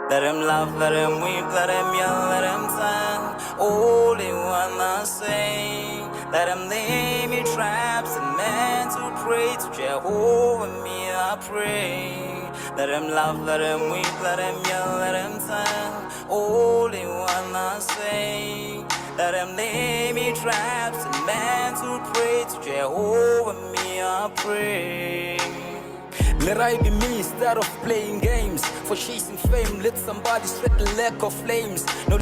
Let him laugh, let him weep, let him yell, let him sing. All they wanna say. Let him lay me traps and men to pray to Jehovah, me I pray. Let him laugh, let him weep, let him yell, let him sing. All they wanna say. Let him lay me traps and men to pray to Jehovah, me I pray. Let I be me instead of playing games. For chasing fame, let somebody sweat the lack of flames. No,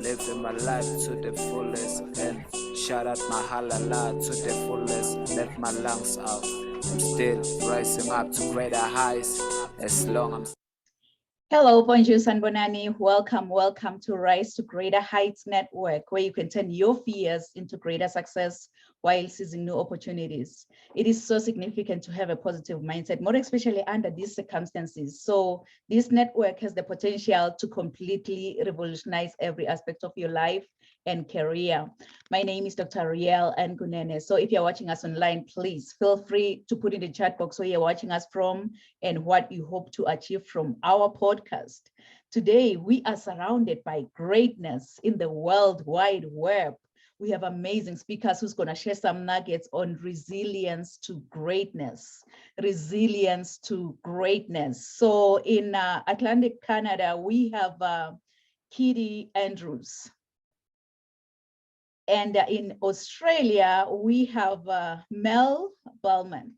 living my life to the fullest and shout out my halala to the fullest. Let my lungs out. I'm still rising up to greater heights as long as Hello, bonjour, and bonani. Welcome to Rise to Greater Heights Network, where you can turn your fears into greater success while seizing new opportunities. It is so significant to have a positive mindset, more especially under these circumstances. So this network has the potential to completely revolutionize every aspect of your life and career. My name is Dr. Riel Ngunene. So if you're watching us online, please feel free to put in the chat box where you're watching us from and what you hope to achieve from our podcast. Today, we are surrounded by greatness in the World Wide Web. We have amazing speakers who's going to share some nuggets on resilience to greatness. Resilience to greatness. So in Atlantic Canada, we have Kitty Andrews. And in Australia, we have Mel Belmont.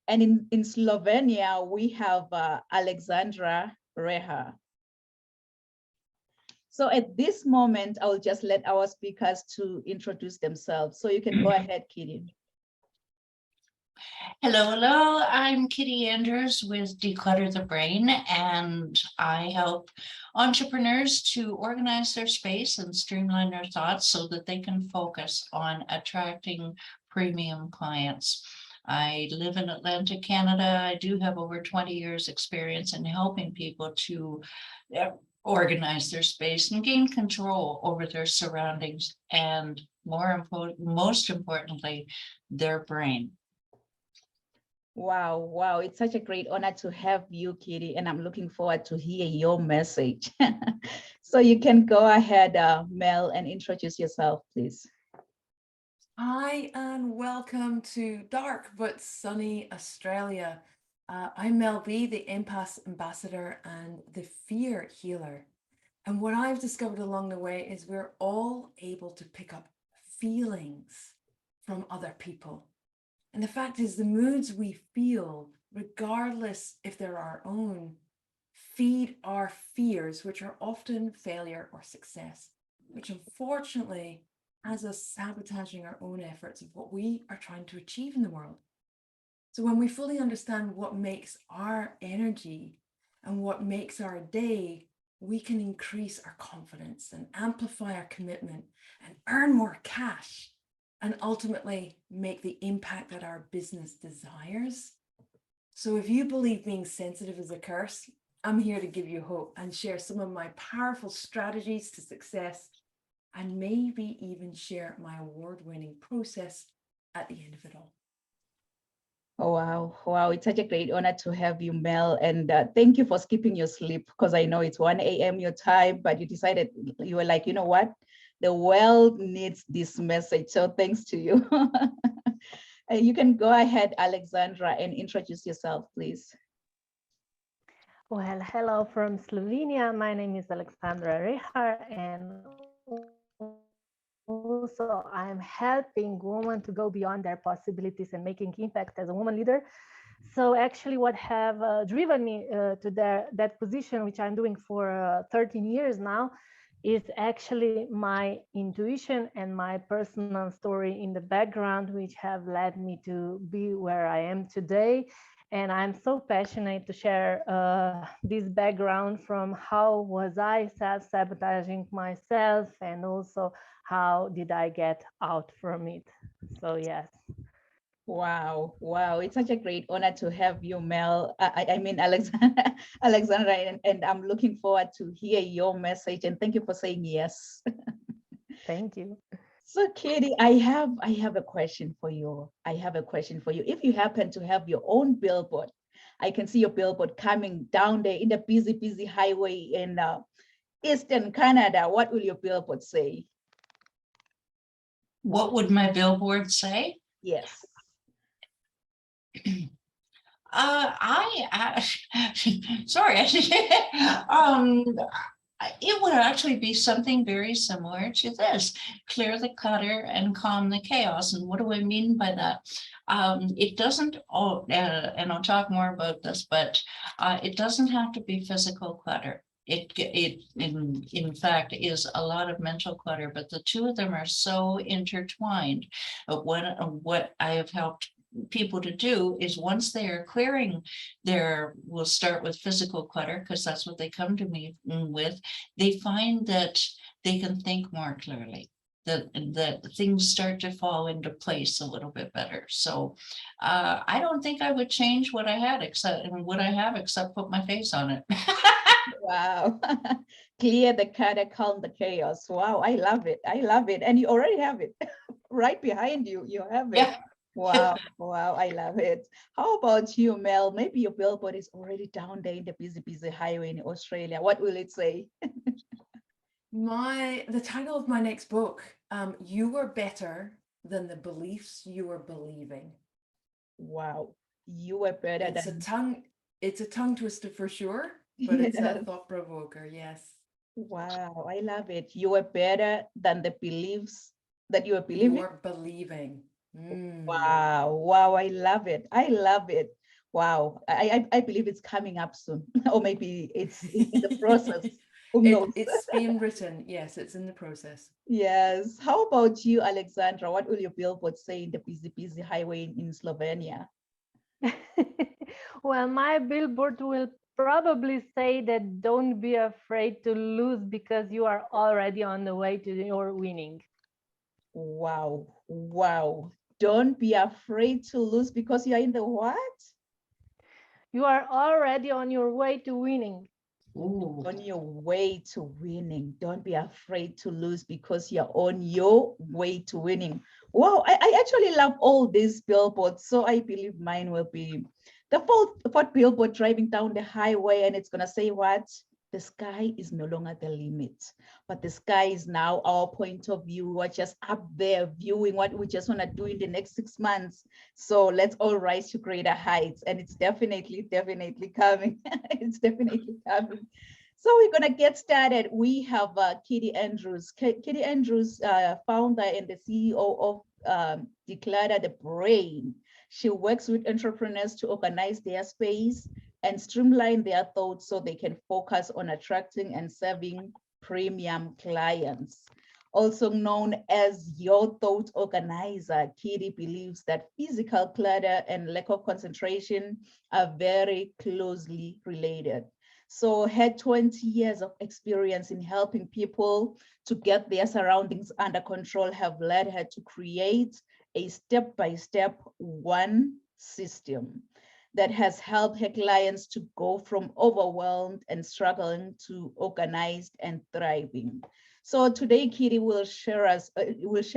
And in Slovenia, we have Alexandra Reha. So at this moment, I will just let our speakers to introduce themselves. So you can go ahead, Kitty. Hello, I'm Kitty Andrews with Declutter the Brain, and I help entrepreneurs to organize their space and streamline their thoughts so that they can focus on attracting premium clients. I live in Atlantic Canada. I do have over 20 years experience in helping people to organize their space and gain control over their surroundings and most importantly, their brain. Wow. It's such a great honor to have you, Kitty, and I'm looking forward to hear your message. So you can go ahead, Mel, and introduce yourself, please. Hi, and welcome to dark but sunny Australia. I'm Mel B, the Empath Ambassador and the Fear Healer. And what I've discovered along the way is we're all able to pick up feelings from other people. And the fact is, the moods we feel, regardless if they're our own, feed our fears, which are often failure or success, which unfortunately has us sabotaging our own efforts of what we are trying to achieve in the world. So when we fully understand what makes our energy and what makes our day, we can increase our confidence and amplify our commitment and earn more cash and ultimately make the impact that our business desires. So if you believe being sensitive is a curse, I'm here to give you hope and share some of my powerful strategies to success, and maybe even share my award-winning process at the end of it all. Oh, wow. It's such a great honor to have you, Mel. And thank you for skipping your sleep, because I know it's 1 a.m. your time, but you decided, you were like, you know what? The world needs this message. So thanks to you. You can go ahead, Alexandra, and introduce yourself, please. Well, hello from Slovenia. My name is Alexandra Rehar, and also I'm helping women to go beyond their possibilities and making impact as a woman leader. So actually what have driven me to that position, which I'm doing for 13 years now, is actually my intuition and my personal story in the background, which have led me to be where I am today. And I'm so passionate to share this background from how was I self-sabotaging myself, and also how did I get out from it. So yes. Wow, wow. It's such a great honor to have you, Mel. I mean, Alexandra, Alexandra, and I'm looking forward to hear your message. And thank you for saying yes. Thank you. So, Katie, I have a question for you. I have a question for you. If you happen to have your own billboard, I can see your billboard coming down there in the busy, busy highway in Eastern Canada. What will your billboard say? What would my billboard say? Yes. I sorry, it would actually be something very similar to this: clear the clutter and calm the chaos. And what do I mean by that? It doesn't, and I'll talk more about this, but it doesn't have to be physical clutter. It in fact is a lot of mental clutter, but the two of them are so intertwined. What I have helped people to do is, once they are clearing we'll start with physical clutter, because that's what they come to me with. They find that they can think more clearly, that things start to fall into place a little bit better. So I don't think I would change what I had, except put my face on it. Wow. Clear the clutter, calm the chaos. Wow, I love it. I love it. And you already have it right behind you. You have it. Yeah. Wow, wow, I love it. How about you, Mel? Maybe your billboard is already down there in the busy, busy highway in Australia. What will it say? The title of my next book, You Are Better Than the Beliefs You Are Believing. Wow, you were better It's a tongue twister for sure, but it's a Yes. thought provoker, yes. Wow, I love it. You were better than the beliefs that you are You believing. are believing. Wow, wow, I love it. I love it. Wow, I believe it's coming up soon, or maybe it's in the process. Who knows? It's being written. Yes, it's in the process. Yes. How about you, Alexandra? What will your billboard say in the busy, busy highway in Slovenia? Well, my billboard will probably say that don't be afraid to lose because you are already on the way to your winning. Wow, wow. Don't be afraid to lose because you're in the what? You are already on your way to winning. Ooh. On your way to winning. Don't be afraid to lose because you're on your way to winning. Wow, I actually love all these billboards. So I believe mine will be the fourth billboard driving down the highway, and it's gonna say what? The sky is no longer the limit, but the sky is now our point of view. We're just up there viewing what we just want to do in the next 6 months. So let's all rise to greater heights. And it's definitely coming. It's definitely coming. So we're going to get started. We have Kitty Andrews. Kitty Andrews, founder and the CEO of Declutter the Brain. She works with entrepreneurs to organize their space and streamline their thoughts so they can focus on attracting and serving premium clients. Also known as your thought organizer, Kitty believes that physical clutter and lack of concentration are very closely related. So her 20 years of experience in helping people to get their surroundings under control have led her to create a step-by-step one system that has helped her clients to go from overwhelmed and struggling to organized and thriving. So today, Kitty will share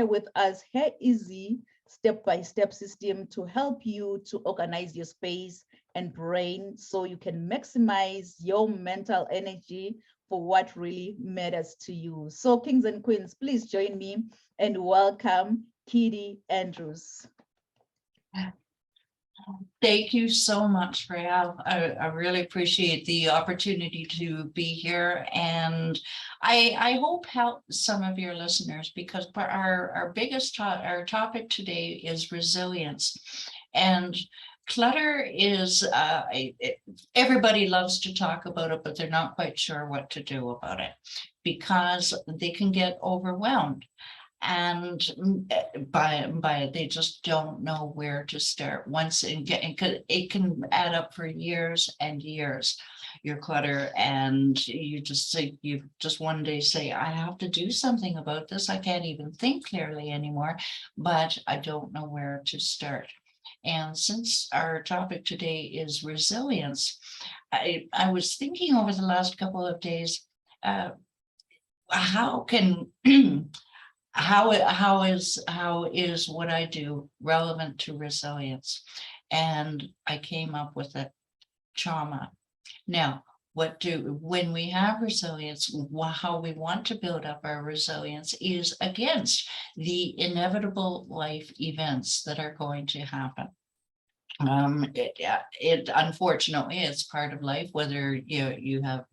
with us her easy step-by-step system to help you to organize your space and brain so you can maximize your mental energy for what really matters to you. So kings and queens, please join me and welcome Kitty Andrews. Thank you so much, Freya. I really appreciate the opportunity to be here, and I hope help some of your listeners, because our biggest our topic today is resilience. And clutter is everybody loves to talk about it, but they're not quite sure what to do about it because they can get overwhelmed. And by they just don't know where to start. Once it can add up for years and years, your clutter, and you just one day say, I have to do something about this. I can't even think clearly anymore, but I don't know where to start. And since our topic today is resilience, I was thinking over the last couple of days, how can how is what I do relevant to resilience? And I came up with a trauma. Now, when we have resilience, how we want to build up our resilience is against the inevitable life events that are going to happen. It unfortunately it's part of life, whether you have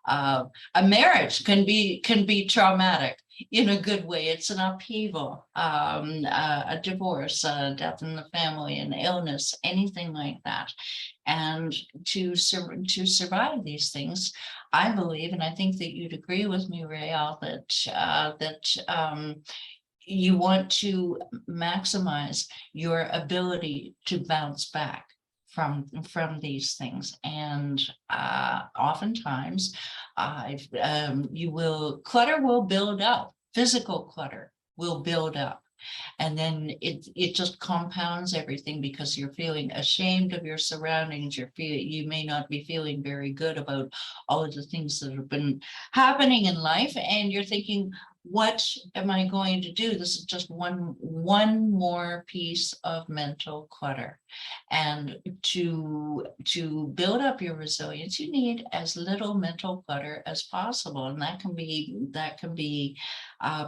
a marriage can be traumatic in a good way. It's an upheaval, a divorce, a death in the family, an illness, anything like that. And to survive these things, I believe, and I think that you'd agree with me, Rael, that you want to maximize your ability to bounce back from these things. And oftentimes clutter will build up, physical clutter will build up. And then it just compounds everything, because you're feeling ashamed of your surroundings. You may not be feeling very good about all of the things that have been happening in life, and you're thinking, what am I going to do? This is just one more piece of mental clutter. And to build up your resilience, you need as little mental clutter as possible. And that can be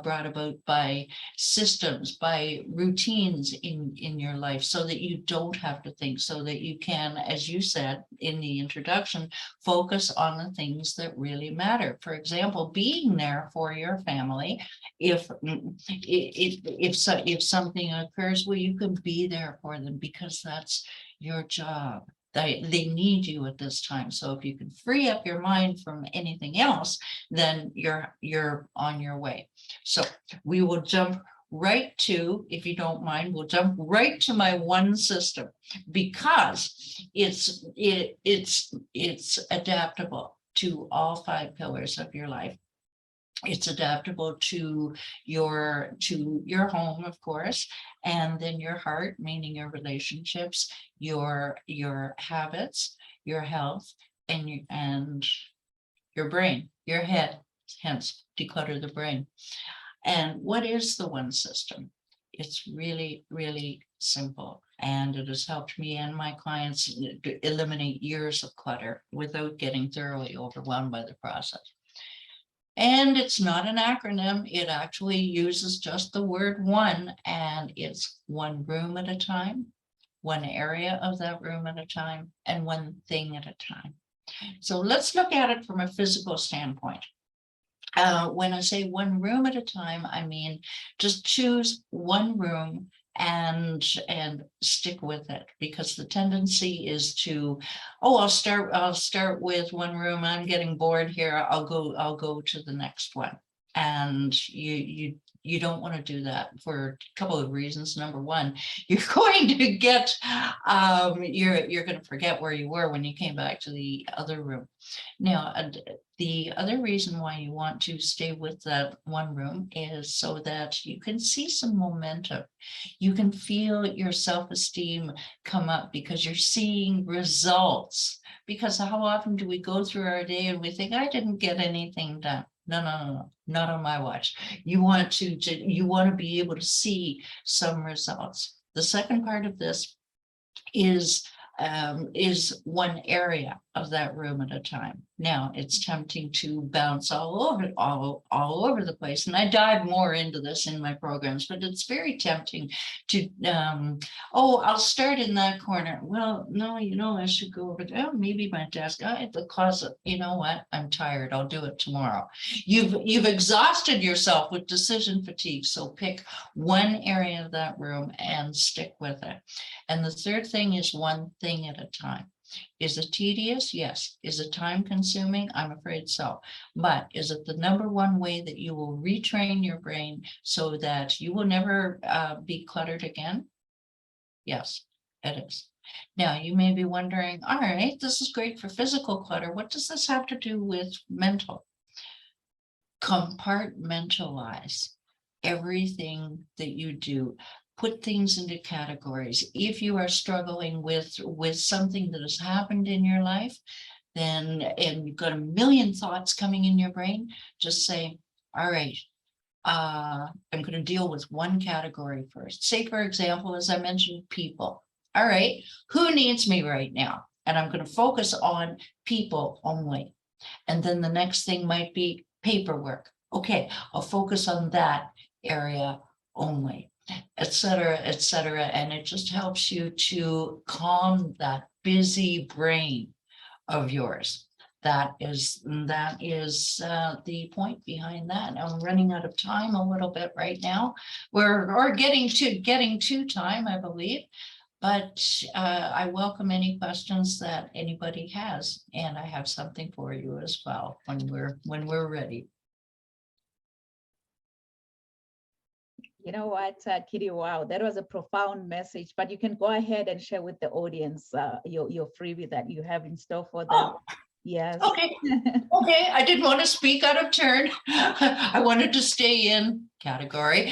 brought about by systems, by routines in your life, so that you don't have to think, so that you can, as you said in the introduction, focus on the things that really matter. For example, being there for your family. If something occurs, well, you can be there for them, because that's your job. They need you at this time. So if you can free up your mind from anything else, then you're on your way. So we will jump right to, if you don't mind, we'll jump right to my one system, because it's adaptable to all 5 pillars of your life. It's adaptable to your home, of course, and then your heart, meaning your relationships, your habits, your health, and your brain, your head, hence declutter the brain. And what is the one system? It's really, really simple. And it has helped me and my clients eliminate years of clutter without getting thoroughly overwhelmed by the process. And it's not an acronym. It actually uses just the word one, and it's one room at a time, one area of that room at a time, and one thing at a time. So let's look at it from a physical standpoint. When I say one room at a time, I mean just choose one room and stick with it, because the tendency is to, oh, I'll start with one room. I'm getting bored here. I'll go to the next one. And you don't want to do that for a couple of reasons. Number one, you're going to get you're going to forget where you were when you came back to the other room. Now, the other reason why you want to stay with that one room is so that you can see some momentum. You can feel your self-esteem come up, because you're seeing results. Because how often do we go through our day and we think, I didn't get anything done? No, not on my watch. You want to be able to see some results. The second part of this is one area of that room at a time. Now, it's tempting to bounce all over the place, and I dive more into this in my programs, but it's very tempting to I'll start in that corner. Well, no, I should go over there. Oh, maybe my desk, at the closet. You know what? I'm tired. I'll do it tomorrow. You've exhausted yourself with decision fatigue, so pick one area of that room and stick with it. And the third thing is one thing at a time. Is it tedious? Yes. Is it time consuming? I'm afraid so. But is it the number one way that you will retrain your brain so that you will never be cluttered again? Yes, it is. Now, you may be wondering, all right, this is great for physical clutter. What does this have to do with mental? Compartmentalize everything that you do. put things into categories. If you are struggling with something that has happened in your life, then, and you've got a million thoughts coming in your brain, just say, all right, I'm going to deal with one category first. Say, for example, as I mentioned, people. All right, who needs me right now? And I'm going to focus on people only. And then the next thing might be paperwork. Okay, I'll focus on that area only, et cetera, et cetera. And it just helps you to calm that busy brain of yours. That is the point behind that. I'm running out of time a little bit right now. We're getting to time, I believe. But I welcome any questions that anybody has, and I have something for you as well when we're ready. You know what, Kitty, wow, that was a profound message, but you can go ahead and share with the audience your freebie that you have in store for them. Oh, yes. okay. Okay, I didn't want to speak out of turn. I wanted to stay in category.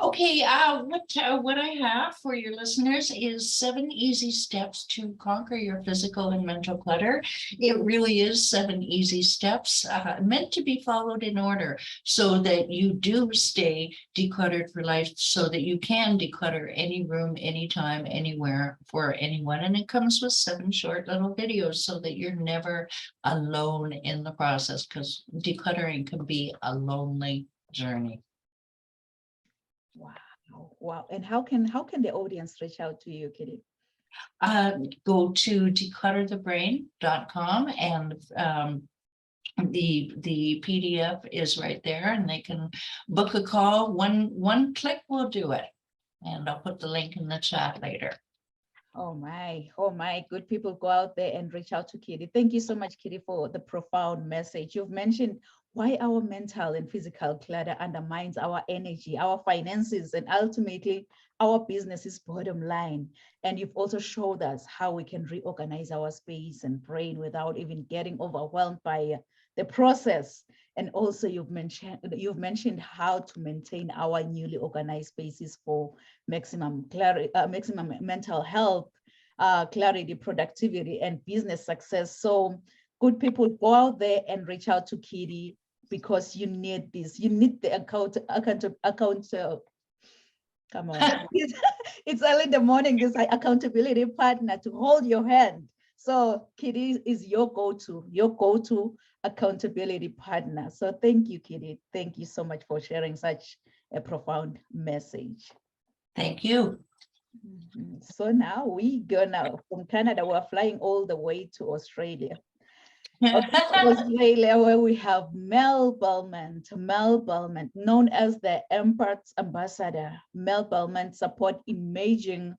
Okay, what I have for your listeners is 7 easy steps to conquer your physical and mental clutter. It really is 7 easy steps meant to be followed in order so that you do stay decluttered for life, so that you can declutter any room, anytime, anywhere for anyone. And it comes with 7 short little videos so that you're never alone in the process, because decluttering can be a lonely journey. Wow, wow. And how can the audience reach out to you, Kitty? Go to declutterthebrain.com, and the PDF is right there, and they can book a call. One click will do it, and I'll put the link in the chat later. Oh my, good people, go out there and reach out to Kitty. Thank you so much, Kitty, for the profound message. You've mentioned why our mental and physical clutter undermines our energy, our finances, and ultimately our business's bottom line. And you've also showed us how we can reorganize our space and brain without even getting overwhelmed by the process. And also you've mentioned how to maintain our newly organized spaces for maximum clarity, maximum mental health, clarity, productivity, and business success. So good people, go out there and reach out to Kitty, because you need this. You need the account. Come on, it's early in the morning. This accountability partner to hold your hand. So Kitty is your go-to accountability partner. So thank you, Kitty. Thank you so much for sharing such a profound message. Thank you. So now we go now from Canada. We're flying all the way to Australia. Australia, where we have Mel Belmont, known as the Empathic Ambassador. Mel Belmont support emerging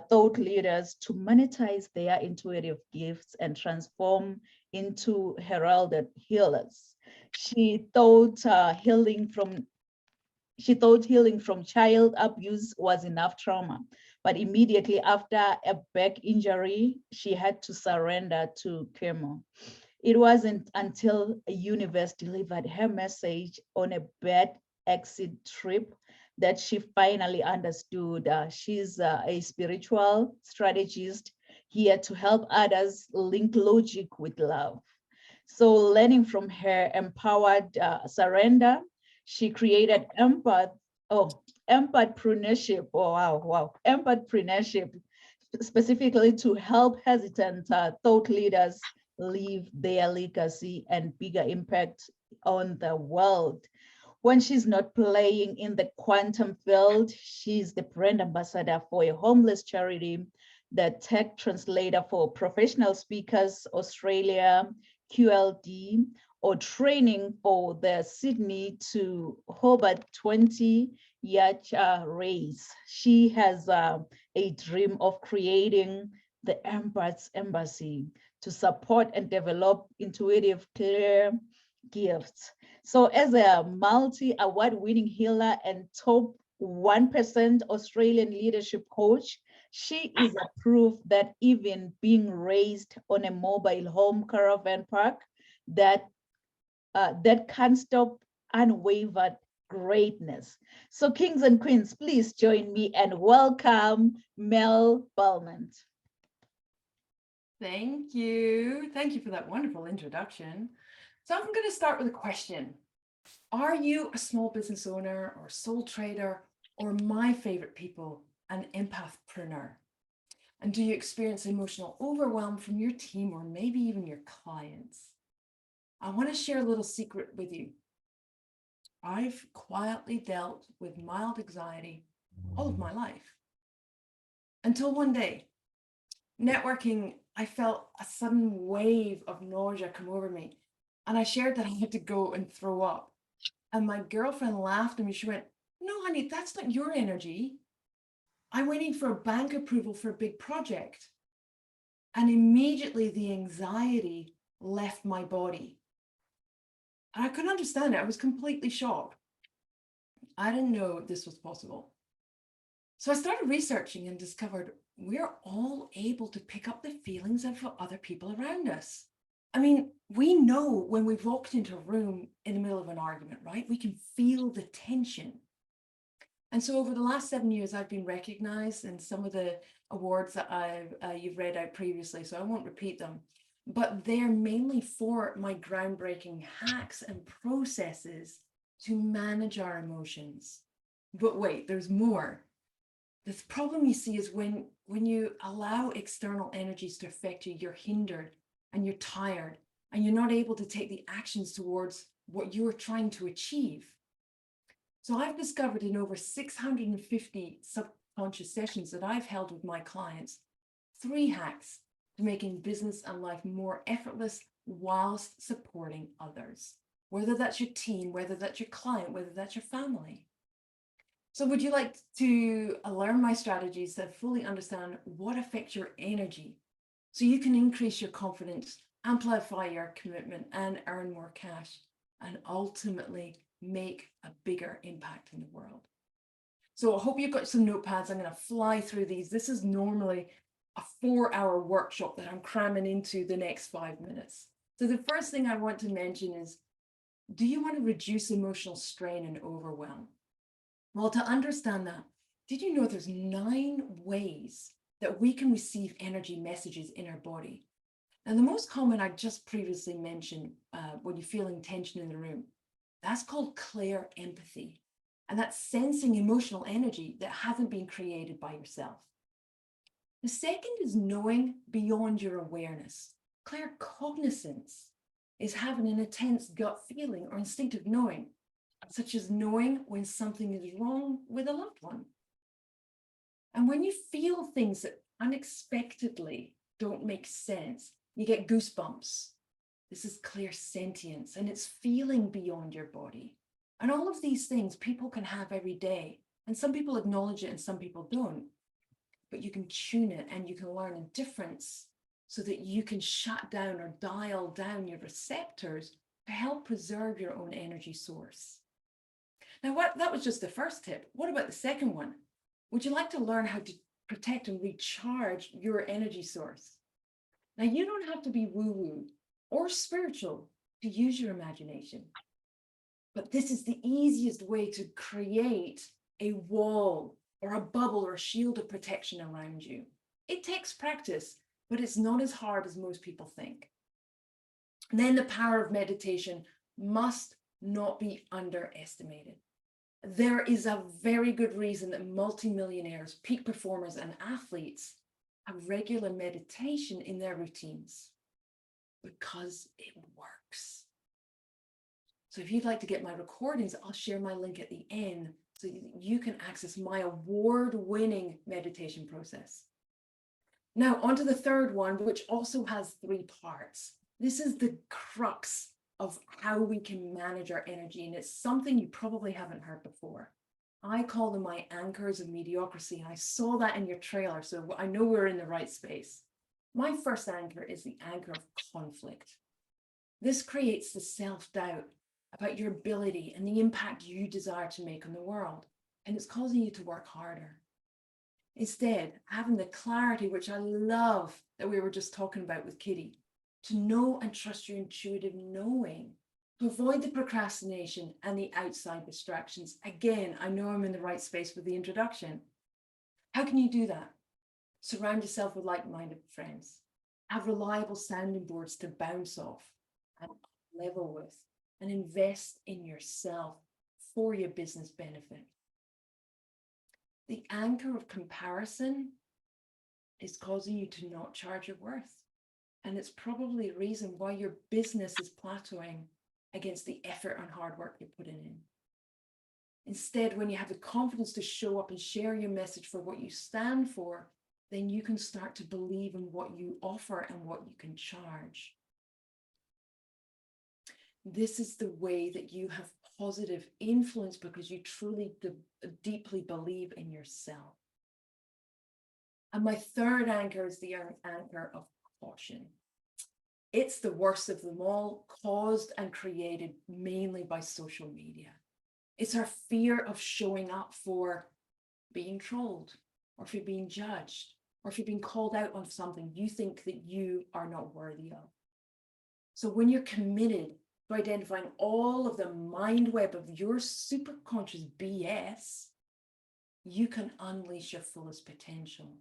thought leaders to monetize their intuitive gifts and transform into heralded healers. She thought healing from child abuse was enough trauma, but immediately after a back injury, she had to surrender to chemo. It wasn't until a universe delivered her message on a bed exit trip that she finally understood. She's a spiritual strategist here to help others link logic with love. So learning from her empowered surrender, she created Empathpreneurship. Oh, wow. Empathpreneurship, specifically to help hesitant thought leaders leave their legacy and bigger impact on the world. When she's not playing in the quantum field, she's the brand ambassador for a homeless charity, the tech translator for professional speakers Australia, QLD, or training for the Sydney to Hobart 20-yacht race. She has a dream of creating the Empath's Embassy to support and develop intuitive, clear gifts. So as a multi-award-winning healer and top 1% Australian leadership coach, she is a proof that even being raised on a mobile home caravan park, that can't stop unwavered greatness. So kings and queens, please join me and welcome Mel Belmont. Thank you. Thank you for that wonderful introduction. So I'm going to start with a question. Are you a small business owner or sole trader, or my favorite people, an empathpreneur? And do you experience emotional overwhelm from your team or maybe even your clients? I want to share a little secret with you. I've quietly dealt with mild anxiety all of my life. Until one day, networking, I felt a sudden wave of nausea come over me. And I shared that I had to go and throw up. And my girlfriend laughed at me. She went, "No, honey, that's not your energy. I'm waiting for a bank approval for a big project." And immediately the anxiety left my body. And I couldn't understand it. I was completely shocked. I didn't know this was possible. So I started researching and discovered we're all able to pick up the feelings of other people around us. I mean, we know when we've walked into a room in the middle of an argument, right? We can feel the tension. And so over the last 7 years, I've been recognized in some of the awards that you've read out previously, so I won't repeat them, but they're mainly for my groundbreaking hacks and processes to manage our emotions. But wait, there's more. The problem you see is when you allow external energies to affect you, you're hindered and you're tired and you're not able to take the actions towards what you're trying to achieve. So I've discovered in over 650 subconscious sessions that I've held with my clients, 3 hacks to making business and life more effortless whilst supporting others, whether that's your team, whether that's your client, whether that's your family. So would you like to learn my strategies to fully understand what affects your energy so you can increase your confidence, amplify your commitment, and earn more cash, and ultimately make a bigger impact in the world? So I hope you've got some notepads. I'm going to fly through these. This is normally a 4-hour workshop that I'm cramming into the next 5 minutes. So the first thing I want to mention is, do you want to reduce emotional strain and overwhelm? Well, to understand that, did you know there's 9 ways that we can receive energy messages in our body? And the most common I just previously mentioned, when you're feeling tension in the room, that's called clear empathy. And that's sensing emotional energy that hasn't been created by yourself. The second is knowing beyond your awareness. Clear cognizance is having an intense gut feeling or instinctive knowing, such as knowing when something is wrong with a loved one. And when you feel things that unexpectedly don't make sense, you get goosebumps. This is clear sentience, and it's feeling beyond your body. And all of these things people can have every day. And some people acknowledge it and some people don't. But you can tune it and you can learn a difference so that you can shut down or dial down your receptors to help preserve your own energy source. Now, that was just the first tip. What about the second one? Would you like to learn how to protect and recharge your energy source? Now, you don't have to be woo-woo or spiritual to use your imagination. But this is the easiest way to create a wall or a bubble or a shield of protection around you. It takes practice, but it's not as hard as most people think. And then the power of meditation must not be underestimated. There is a very good reason that multimillionaires, peak performers, and athletes have regular meditation in their routines, because it works. So if you'd like to get my recordings, I'll share my link at the end so you can access my award-winning meditation process. Now, on to the third one, which also has 3 parts. This is the crux of how we can manage our energy, and it's something you probably haven't heard before. I call them my anchors of mediocrity, and I saw that in your trailer, so I know we're in the right space. My first anchor is the anchor of conflict. This creates the self-doubt about your ability and the impact you desire to make on the world, and it's causing you to work harder. Instead, having the clarity, which I love that we were just talking about with Kitty, to know and trust your intuitive knowing To avoid the procrastination and the outside distractions. Again, I know I'm in the right space with the introduction. How can you do that? Surround yourself with like-minded friends. Have reliable sounding boards to bounce off and level with, and invest in yourself for your business benefit. The anchor of comparison is causing you to not charge your worth. And it's probably a reason why your business is plateauing against the effort and hard work you're putting in. Instead, when you have the confidence to show up and share your message for what you stand for, then you can start to believe in what you offer and what you can charge. This is the way that you have positive influence because you truly deeply believe in yourself. And my third anchor is the anchor of caution. It's the worst of them all, caused and created mainly by social media. It's our fear of showing up for being trolled, or for being judged, or if you're being called out on something you think that you are not worthy of. So when you're committed to identifying all of the mind web of your superconscious BS, you can unleash your fullest potential.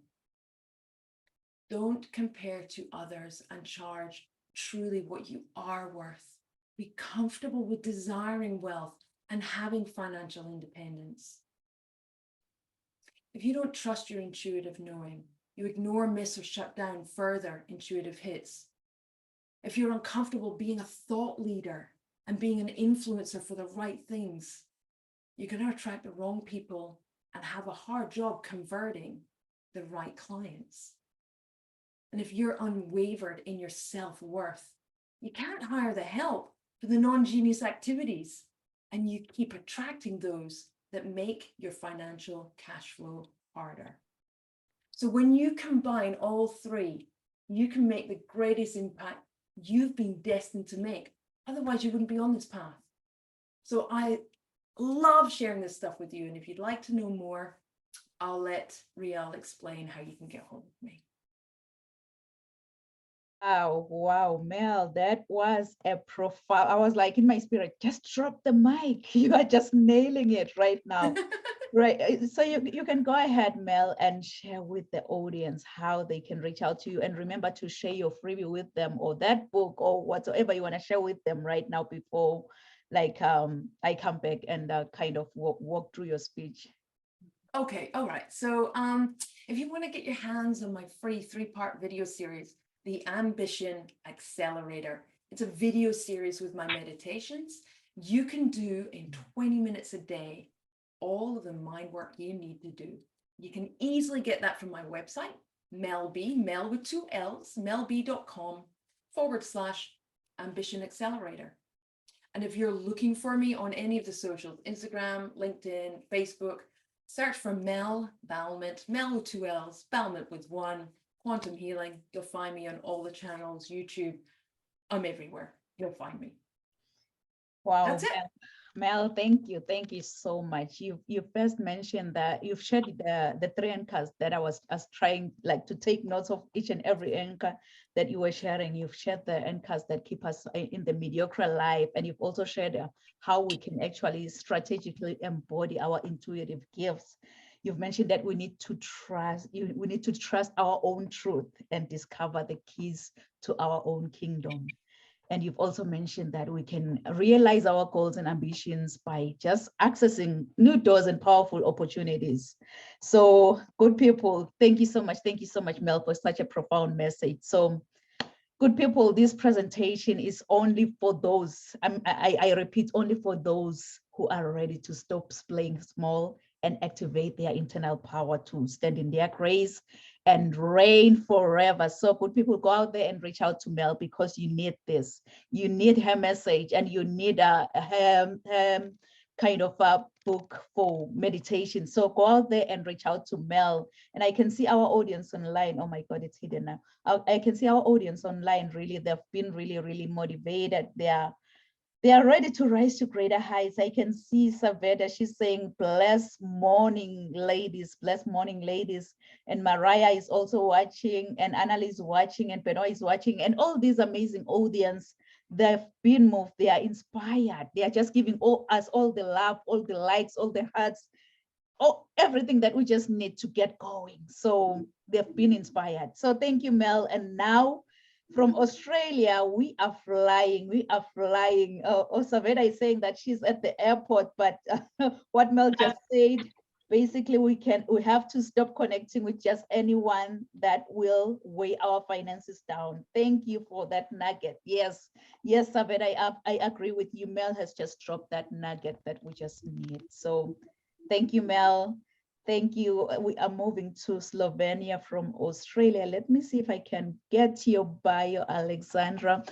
Don't compare to others and charge truly what you are worth. Be comfortable with desiring wealth and having financial independence. If you don't trust your intuitive knowing, you ignore, miss, or shut down further intuitive hits. If you're uncomfortable being a thought leader and being an influencer for the right things, you're going to attract the wrong people and have a hard job converting the right clients. And if you're unwavered in your self-worth, you can't hire the help for the non-genius activities, and you keep attracting those that make your financial cash flow harder. So when you combine all three, you can make the greatest impact you've been destined to make. Otherwise, you wouldn't be on this path. So I love sharing this stuff with you. And if you'd like to know more, I'll let Riel explain how you can get hold of me. Wow, wow, Mel, that was a profound. I was like in my spirit, just drop the mic. You are just nailing it right now. Right. So you can go ahead, Mel, and share with the audience how they can reach out to you. And remember to share your freebie with them, or that book, or whatsoever you want to share with them right now before like I come back and kind of walk through your speech. Okay, all right. So if you want to get your hands on my free 3-part video series, The Ambition Accelerator, it's a video series with my meditations. You can do in 20 minutes a day all of the mind work you need to do. You can easily get that from my website, Mel with 2 L's, melb.com/ambition accelerator. And if you're looking for me on any of the socials, Instagram, LinkedIn, Facebook, search for Mel Balmont, Mel with 2 L's, Balmont with 1, Quantum Healing. You'll find me on all the channels, YouTube. I'm everywhere. You'll find me. Wow, That's it. Mel, thank you so much. You first mentioned that you've shared the 3 anchors that I was trying like to take notes of each and every anchor that you were sharing. You've shared the anchors that keep us in the mediocre life, and you've also shared how we can actually strategically embody our intuitive gifts. You've mentioned that we need to trust our own truth and discover the keys to our own kingdom. And you've also mentioned that we can realize our goals and ambitions by just accessing new doors and powerful opportunities. So good people, thank you so much. Thank you so much, Mel, for such a profound message. So good people, this presentation is only for those, I repeat, only for those who are ready to stop playing small and activate their internal power to stand in their grace and reign forever. So good people, go out there and reach out to Mel because you need this. You need her message, and you need a kind of a book for meditation. So go out there and reach out to Mel. And I can see our audience online. Oh my God, it's hidden now. I can see our audience online. Really, they've been really motivated. They are ready to rise to greater heights. I can see Saveda, she's saying, blessed morning, ladies, blessed morning, ladies. And Mariah is also watching, and Annalie is watching, and Benoit is watching, and all these amazing audience. they've been moved, they are inspired, they are just giving us all the love, all the likes, all the hearts, everything that we just need to get going. So they've been inspired. So thank you, Mel. And now from Australia, we are flying. We are flying. Saveda is saying that she's at the airport, but what Mel just said, basically we have to stop connecting with just anyone that will weigh our finances down. Thank you for that nugget. Yes, yes, Saveda, I agree with you. Mel has just dropped that nugget that we just need. So thank you, Mel. Thank you. We are moving to Slovenia from Australia. Let me see if I can get your bio, Alexandra.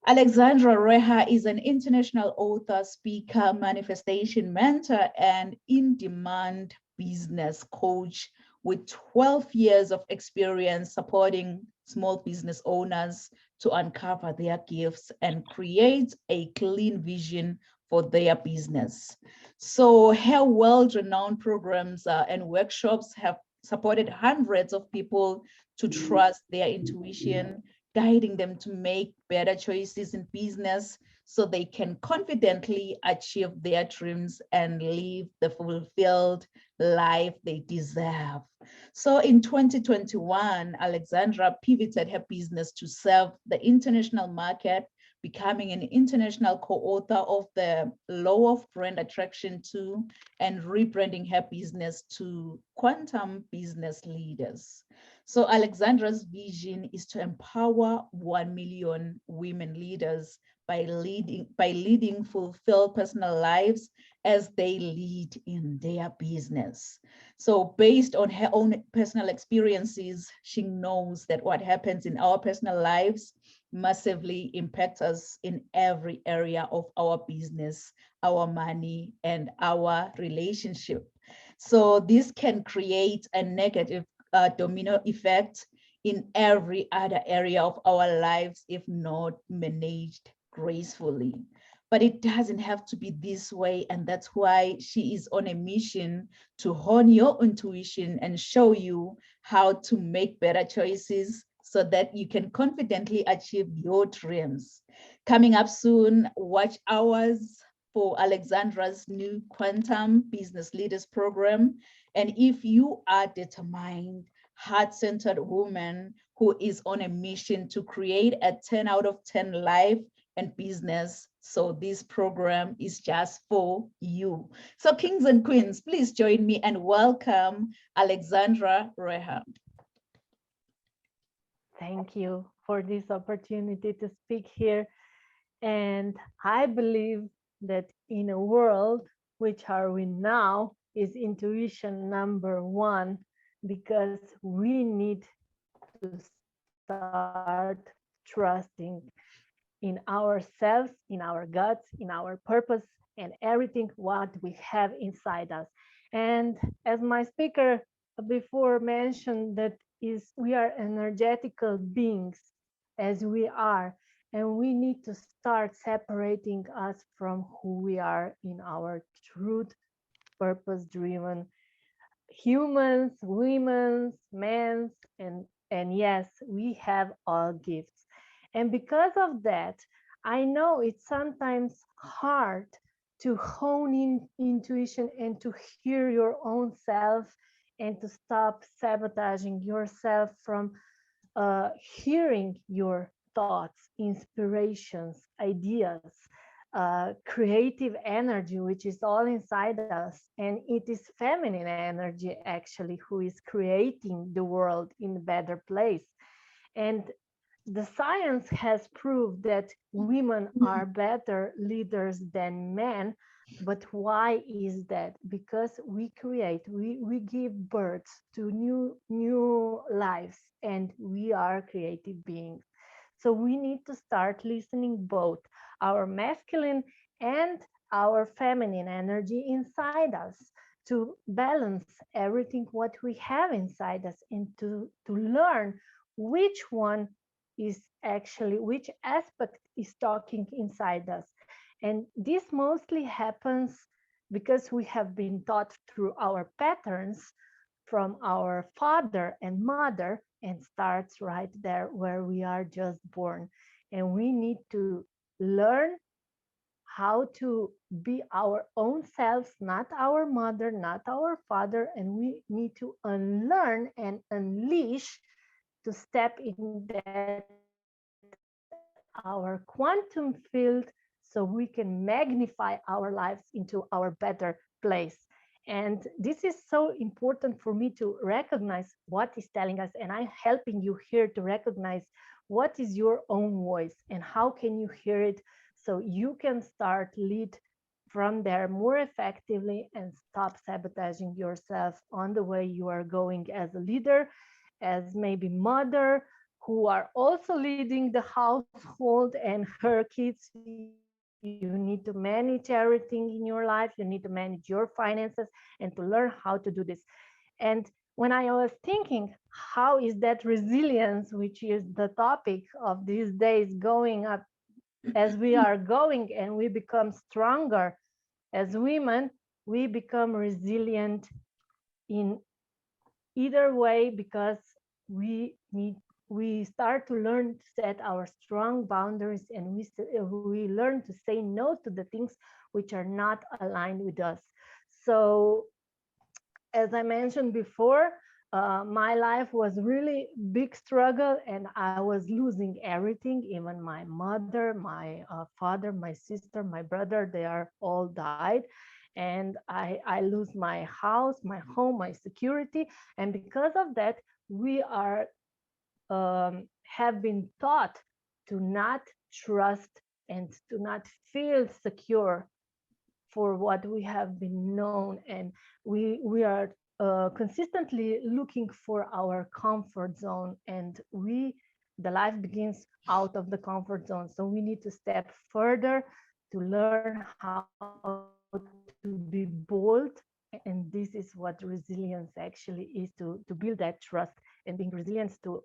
Alexandra Reha is an international author, speaker, manifestation mentor, and in-demand business coach with 12 years of experience supporting small business owners to uncover their gifts and create a clean vision for their business. So her world-renowned programs and workshops have supported hundreds of people to trust their intuition, guiding them to make better choices in business so they can confidently achieve their dreams and live the fulfilled life they deserve. So in 2021, Alexandra pivoted her business to serve the international market, becoming an international co-author of the Law of Brand Attraction 2 and rebranding her business to Quantum Business Leaders. So Alexandra's vision is to empower 1 million women leaders by leading fulfilled personal lives as they lead in their business. So based on her own personal experiences, she knows that what happens in our personal lives massively impacts us in every area of our business, our money, and our relationship. So this can create a negative domino effect in every other area of our lives if not managed gracefully. But it doesn't have to be this way. And that's why she is on a mission to hone your intuition and show you how to make better choices so that you can confidently achieve your dreams. Coming up soon, watch hours for Alexandra's new Quantum Business Leaders Program. And if you are determined, heart-centered woman who is on a mission to create a 10 out of 10 life and business, so this program is just for you. So kings and queens, please join me and welcome Alexandra Reha. Thank you for this opportunity to speak here. And I believe that in a world which are we now is intuition number one, because we need to start trusting in ourselves, in our guts, in our purpose, and everything what we have inside us. And as my speaker before mentioned, that is we are energetical beings as we are, and we need to start separating us from who we are in our truth, purpose driven humans, women's, men's, and yes, we have all gifts. And because of that, I know it's sometimes hard to hone in intuition and to hear your own self and to stop sabotaging yourself from hearing your thoughts, inspirations, ideas, creative energy, which is all inside us. And it is feminine energy, actually, who is creating the world in a better place. And the science has proved that women are better leaders than men. But why is that? Because we give birth to new lives, and we are creative beings. So we need to start listening both our masculine and our feminine energy inside us to balance everything what we have inside us, and to learn which one is actually which aspect is talking inside us. And this mostly happens because we have been taught through our patterns from our father and mother, and starts right there where we are just born. And we need to learn how to be our own selves, not our mother, not our father, and we need to unlearn and unleash to step in that our quantum field so we can magnify our lives into our better place. And this is so important for me to recognize what is telling us, and I'm helping you here to recognize what is your own voice and how can you hear it so you can start lead from there more effectively and stop sabotaging yourself on the way you are going as a leader, as maybe mother who are also leading the household and her kids. You need to manage everything in your life. You need to manage your finances and to learn how to do this. And when I was thinking, how is that resilience, which is the topic of these days, going up as we are going and we become stronger as women, we become resilient in either way because we need we start to learn to set our strong boundaries and we learn to say no to the things which are not aligned with us. So as I mentioned before, my life was really big struggle and I was losing everything, even my mother, my father, my sister, my brother, they are all died. And I lose my house, my home, my security. And because of that, we are have been taught to not trust and to not feel secure for what we have been known, and we are consistently looking for our comfort zone, and the life begins out of the comfort zone, so we need to step further to learn how to be bold. And this is what resilience actually is, to build that trust and being resilient to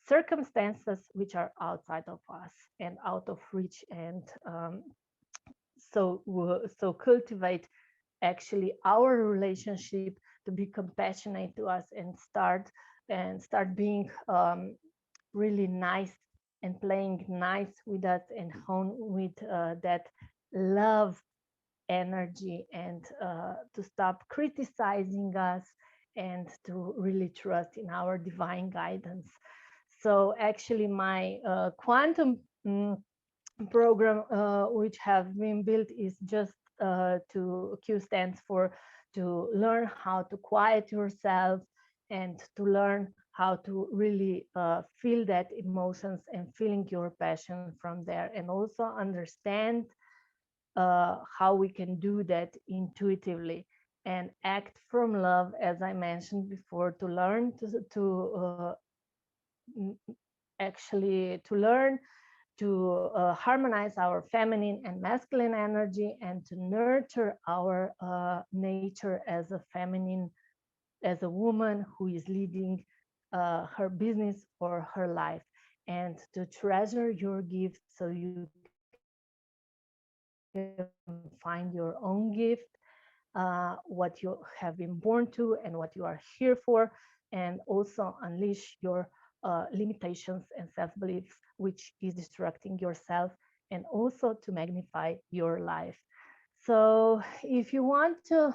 circumstances which are outside of us and out of reach. And so cultivate actually our relationship to be compassionate to us and start being really nice and playing nice with us and hone with that love energy, and to stop criticizing us and to really trust in our divine guidance. So actually my quantum program which have been built is just to Q stands for to learn how to quiet yourself and to learn how to really feel that emotions and feeling your passion from there, and also understand how we can do that intuitively and act from love, as I mentioned before, to learn actually to learn to harmonize our feminine and masculine energy and to nurture our nature as a feminine, as a woman who is leading her business or her life, and to treasure your gift so you can find your own gift, what you have been born to and what you are here for, and also unleash your limitations and self-beliefs, which is destructing yourself, and also to magnify your life. So if you want to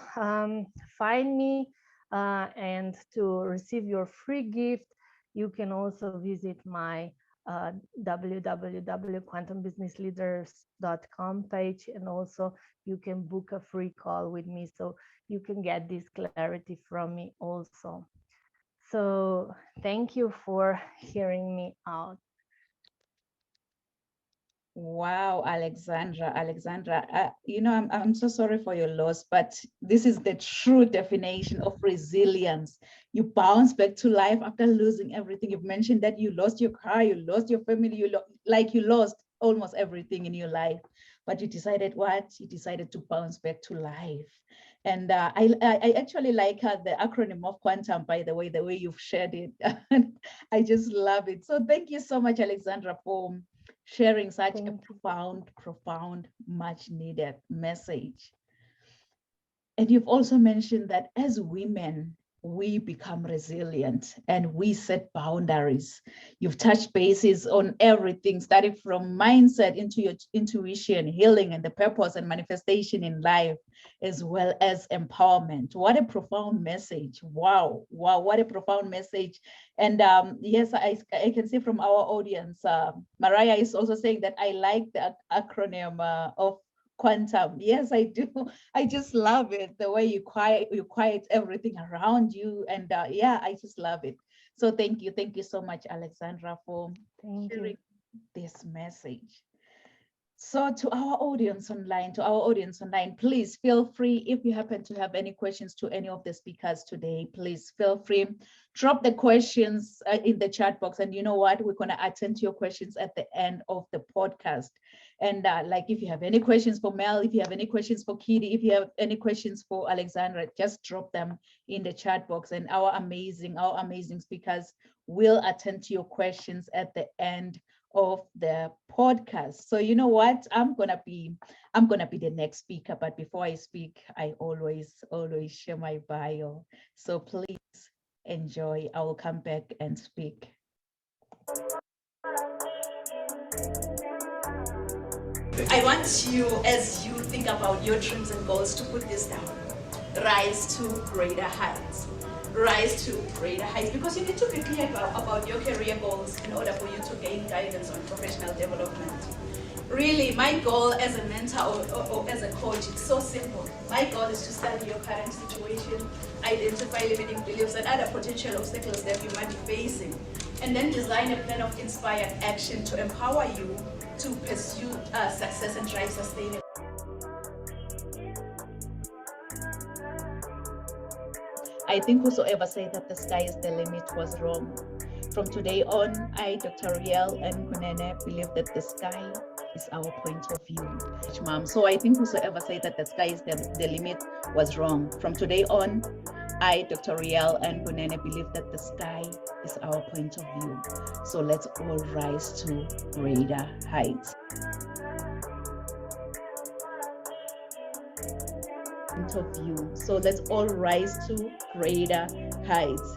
find me and to receive your free gift, you can also visit my www.quantumbusinessleaders.com page, and also you can book a free call with me so you can get this clarity from me also. So thank you for hearing me out. Wow, Alexandra, I'm so sorry for your loss, but this is the true definition of resilience. You bounce back to life after losing everything. You've mentioned that you lost your car, you lost your family, you lost almost everything in your life, but you decided what? You decided to bounce back to life. And I actually like the acronym of quantum, by the way you've shared it. I just love it. So thank you so much, Alexandra, for sharing such a profound, much needed message. And you've also mentioned that as women, we become resilient and we set boundaries. You've touched bases on everything, starting from mindset into your intuition, healing, and the purpose and manifestation in life, as well as empowerment. What a profound message. Wow, what a profound message. And yes, I can see from our audience, Mariah is also saying that I like the acronym of quantum. Yes, I do. I just love it, the way you quiet everything around you. And yeah, I just love it. So thank you so much, Alexandra, for sharing this message. So to our audience online, please feel free, if you happen to have any questions to any of the speakers today, please feel free, drop the questions in the chat box. And you know what, we're going to attend to your questions at the end of the podcast. And like, if you have any questions for Mel, if you have any questions for Kitty, if you have any questions for Alexandra, just drop them in the chat box, and our amazing speakers will attend to your questions at the end of the podcast. So you know what, I'm gonna be the next speaker, but before I speak, I always share my bio. So please enjoy. I will come back and speak. I want you, as you think about your dreams and goals, to put this down. Rise to greater heights. Rise to greater heights, because you need to be clear about your career goals in order for you to gain guidance on professional development. Really, my goal as a mentor or as a coach, it's so simple. My goal is to study your current situation, identify limiting beliefs and other potential obstacles that you might be facing, and then design a plan of inspired action to empower you to pursue success and drive sustainable. I think whosoever said that the sky is the limit was wrong. From today on, I, Dr. Riel and Kunene, believe that the sky is our point of view. Mom. So I think whosoever said that the sky is the limit was wrong. From today on, I, Dr. Riel and Kunene, believe that the sky is our point of view. So let's all rise to greater heights. Point of view. So let's all rise to greater heights.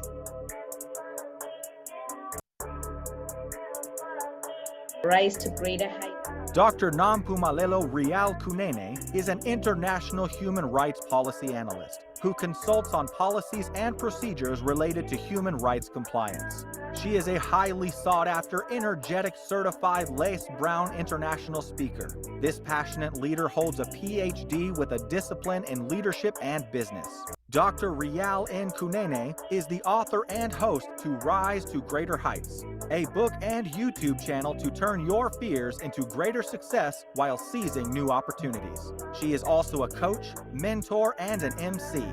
Rise to greater heights. Dr. Nampumalelo Rial Kunene is an international human rights policy analyst who consults on policies and procedures related to human rights compliance. She is a highly sought-after, energetic, certified Lace Brown international speaker. This passionate leader holds a PhD with a discipline in leadership and business. Dr. Rial N. Kunene is the author and host to Rise to Greater Heights, a book and YouTube channel to turn your fears into greater success while seizing new opportunities. She is also a coach, mentor, and an MC,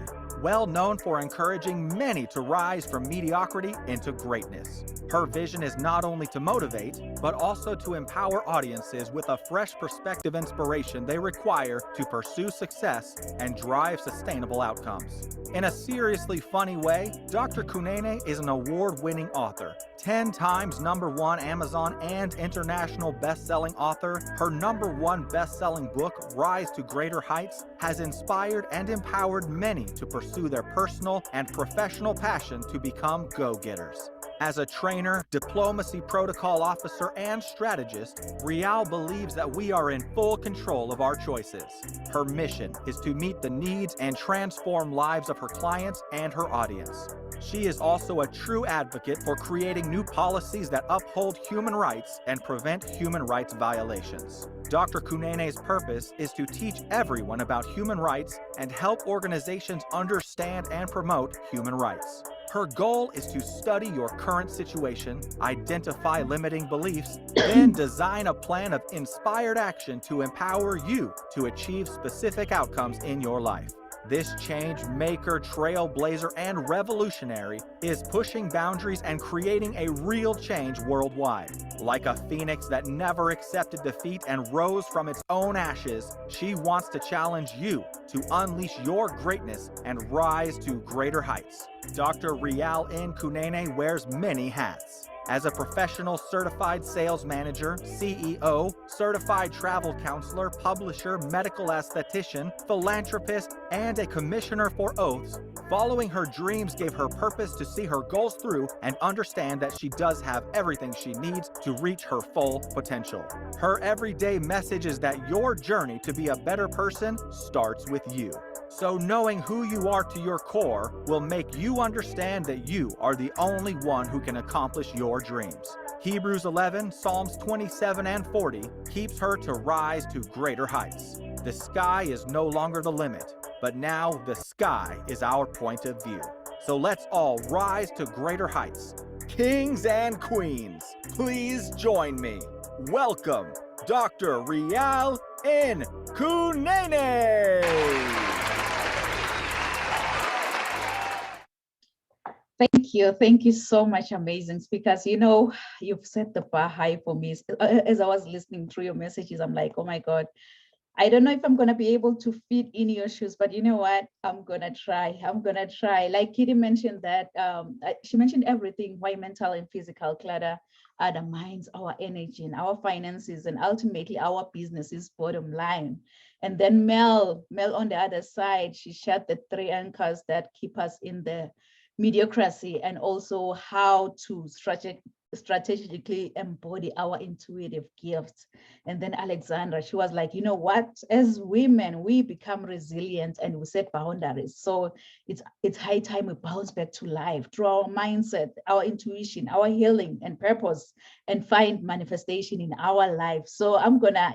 well known for encouraging many to rise from mediocrity into greatness. Her vision is not only to motivate, but also to empower audiences with a fresh perspective inspiration they require to pursue success and drive sustainable outcomes. In a seriously funny way, Dr. Kunene is an award-winning author, 10 times #1 Amazon and international best-selling author. Her #1 best-selling book, Rise to Greater Heights, has inspired and empowered many to pursue their personal and professional passion to become go-getters. As a trainer, diplomacy protocol officer, and strategist, Rial believes that we are in full control of our choices. Her mission is to meet the needs and transform lives of her clients and her audience. She is also a true advocate for creating new policies that uphold human rights and prevent human rights violations. Dr. Kunene's purpose is to teach everyone about human rights and help organizations understand and promote human rights. Her goal is to study your current situation, identify limiting beliefs, then design a plan of inspired action to empower you to achieve specific outcomes in your life. This change maker, trailblazer, and revolutionary is pushing boundaries and creating a real change worldwide. Like a phoenix that never accepted defeat and rose from its own ashes, she wants to challenge you to unleash your greatness and rise to greater heights. Dr. Rial N. Kunene wears many hats. As a professional certified sales manager, CEO, certified travel counselor, publisher, medical esthetician, philanthropist, and a commissioner for oaths, following her dreams gave her purpose to see her goals through and understand that she does have everything she needs to reach her full potential. Her everyday message is that your journey to be a better person starts with you. So knowing who you are to your core will make you understand that you are the only one who can accomplish your dreams. Hebrews 11, Psalms 27 and 40 keeps her to rise to greater heights. The sky is no longer the limit, but now the sky is our point of view. So let's all rise to greater heights. Kings and queens, please join me. Welcome, Dr. Rial in Kunene. Thank you so much, amazing speakers. You know, you've set the bar high for me. As I was listening through your messages, I'm like, oh my God, I don't know if I'm gonna be able to fit in your shoes, but you know what? I'm gonna try. Like Kitty mentioned that, she mentioned everything, why mental and physical clutter undermines our energy and our finances, and ultimately our business's bottom line. And then Mel on the other side, she shared the 3 anchors that keep us in the mediocrity, and also how to strategically embody our intuitive gifts. And then Alexandra, she was like, you know what, as women, we become resilient and we set boundaries. So it's high time we bounce back to life through our mindset, our intuition, our healing and purpose, and find manifestation in our life. So I'm gonna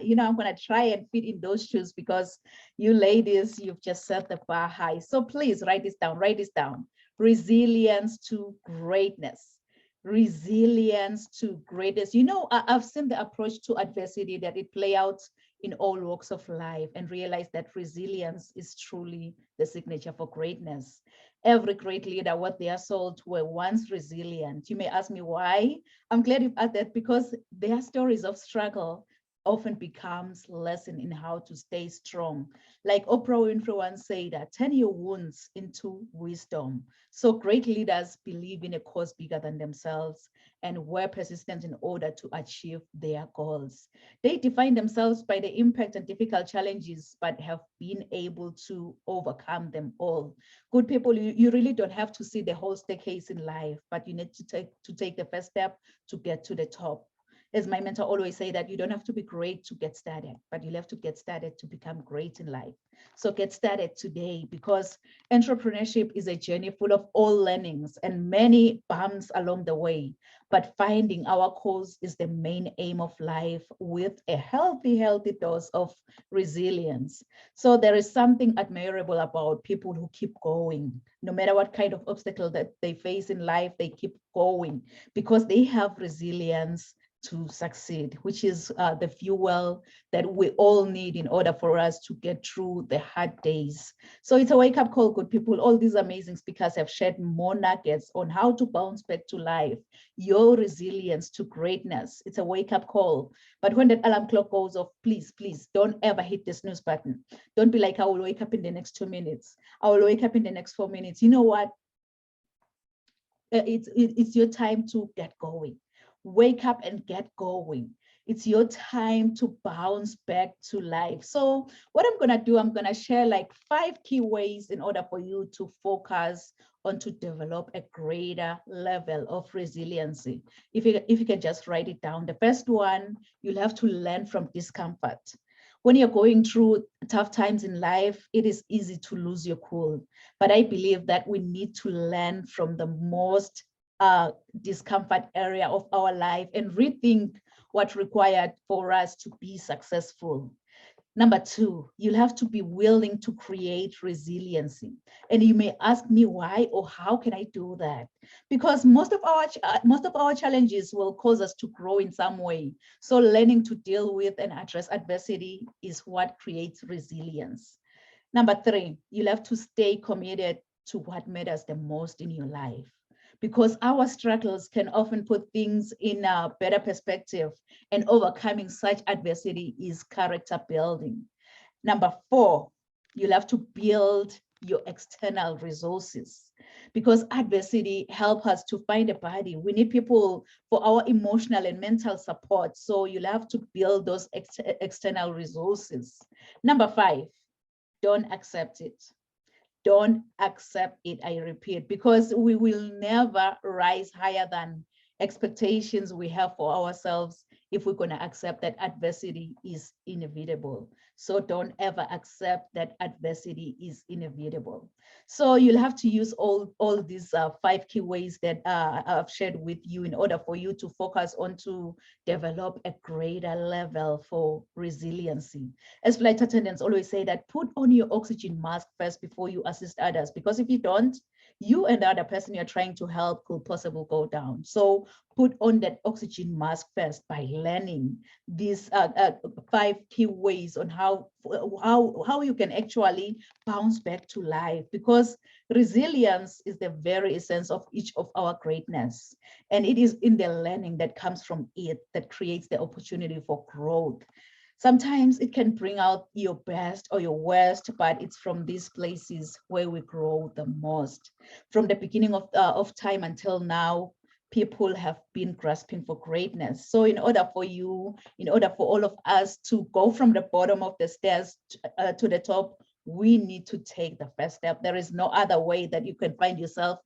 try and fit in those shoes, because you ladies, you've just set the bar high. So please write this down. Resilience to greatness. Resilience to greatness. You know, I've seen the approach to adversity that it play out in all walks of life, and realize that resilience is truly the signature for greatness. Every great leader, what they are sold, were once resilient. You may ask me why. I'm glad you asked that, because their stories of struggle often becomes lesson in how to stay strong. Like Oprah Winfrey once said, that turn your wounds into wisdom. So great leaders believe in a cause bigger than themselves, and were persistent in order to achieve their goals. They define themselves by the impact and difficult challenges, but have been able to overcome them all. Good people, you really don't have to see the whole staircase in life, but you need to take the first step to get to the top. As my mentor always say, that you don't have to be great to get started, but you'll have to get started to become great in life. So get started today, because entrepreneurship is a journey full of all learnings and many bumps along the way. But finding our course is the main aim of life, with a healthy dose of resilience. So there is something admirable about people who keep going. No matter what kind of obstacle that they face in life, they keep going, because they have resilience to succeed, which is the fuel that we all need in order for us to get through the hard days. So it's a wake-up call, good people. All these amazing speakers have shared more nuggets on how to bounce back to life, your resilience to greatness. It's a wake-up call. But when that alarm clock goes off, please don't ever hit the snooze button. Don't be like, I will wake up in the next 2 minutes. I will wake up in the next 4 minutes. You know what? It's your time to get going. Wake up and get going. It's your time to bounce back to life. So what I'm going to do, I'm going to share like 5 key ways in order for you to focus on to develop a greater level of resiliency. If you can just write it down. The first one, you'll have to learn from discomfort. When you're going through tough times in life, it is easy to lose your cool. But I believe that we need to learn from the most discomfort area of our life and rethink what's required for us to be successful. Number 2, you'll have to be willing to create resiliency. And you may ask me why or how can I do that? Because most of our challenges will cause us to grow in some way. So learning to deal with and address adversity is what creates resilience. Number 3, you'll have to stay committed to what matters the most in your life, because our struggles can often put things in a better perspective, and overcoming such adversity is character building. Number 4, you'll have to build your external resources, because adversity help us to find a body. We need people for our emotional and mental support. So you'll have to build those external resources. Number 5, don't accept it. Don't accept it, I repeat, because we will never rise higher than expectations we have for ourselves if we're going to accept that adversity is inevitable. So don't ever accept that adversity is inevitable. So you'll have to use all these 5 key ways that I've shared with you in order for you to focus on to develop a greater level for resiliency. As flight attendants always say, that put on your oxygen mask first before you assist others, because if you don't, you and the other person you're trying to help could possibly go down. So put on that oxygen mask first by learning these 5 key ways on how you can actually bounce back to life, because resilience is the very essence of each of our greatness, and it is in the learning that comes from it that creates the opportunity for growth. Sometimes it can bring out your best or your worst, but it's from these places where we grow the most. From the beginning of time until now, people have been grasping for greatness. So in order for all of us to go from the bottom of the stairs to the top, we need to take the first step. There is no other way that you can find yourself